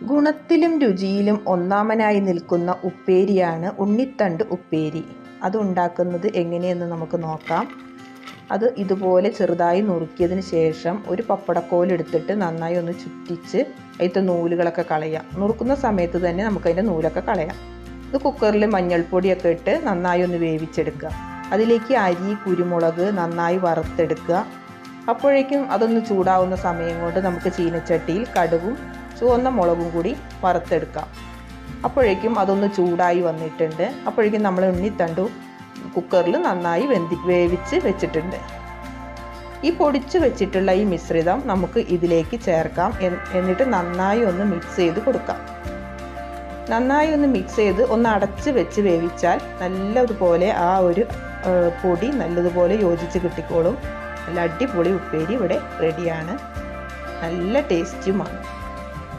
ഗുണത്തിലും രുചിയിലും ഒന്നാമനായി നിൽക്കുന്ന ഉപ്പേരിയാണ് ഉണ്ണിത്തണ്ട് ഉപ്പേരി. അത് ഉണ്ടാക്കുന്നത് എങ്ങനെയെന്ന് നമുക്ക് നോക്കാം. അത് ഇതുപോലെ ചെറുതായി നുറുക്കിയതിന് ശേഷം ഒരു പപ്പടക്കോലെടുത്തിട്ട് നന്നായി ഒന്ന് ചുറ്റിച്ച് അതിലത്തെ നൂലുകളൊക്കെ കളയാം. നുറുക്കുന്ന സമയത്ത് തന്നെ നമുക്കതിൻ്റെ നൂലൊക്കെ കളയാം. ഇത് കുക്കറിൽ മഞ്ഞൾപ്പൊടിയൊക്കെ ഇട്ട് നന്നായി ഒന്ന് വേവിച്ചെടുക്കുക. അതിലേക്ക് അരി, കുരുമുളക് നന്നായി വറുത്തെടുക്കുക. അപ്പോഴേക്കും അതൊന്ന് ചൂടാവുന്ന സമയം കൊണ്ട് നമുക്ക് ചീനച്ചട്ടിയിൽ കടുകും ചുവന്ന മുളകും കൂടി വറുത്തെടുക്കാം. അപ്പോഴേക്കും അതൊന്ന് ചൂടായി വന്നിട്ടുണ്ട്. അപ്പോഴേക്കും നമ്മൾ ഉണ്ണിത്തണ്ടു കുക്കറിൽ നന്നായി വേവിച്ച് വെച്ചിട്ടുണ്ട്. ഈ പൊടിച്ച് വെച്ചിട്ടുള്ള ഈ മിശ്രിതം നമുക്ക് ഇതിലേക്ക് ചേർക്കാം. എന്നിട്ട് നന്നായി ഒന്ന് മിക്സ് ചെയ്ത് കൊടുക്കാം. നന്നായി ഒന്ന് മിക്സ് ചെയ്ത് ഒന്ന് അടച്ച് വെച്ച് വേവിച്ചാൽ നല്ലതുപോലെ ആ ഒരു പൊടി നല്ലതുപോലെ യോജിച്ച് കിട്ടിക്കോളും. നല്ല അടിപൊളി ഉപ്പേരി ഇവിടെ റെഡിയാണ്. നല്ല ടേസ്റ്റുമാണ്.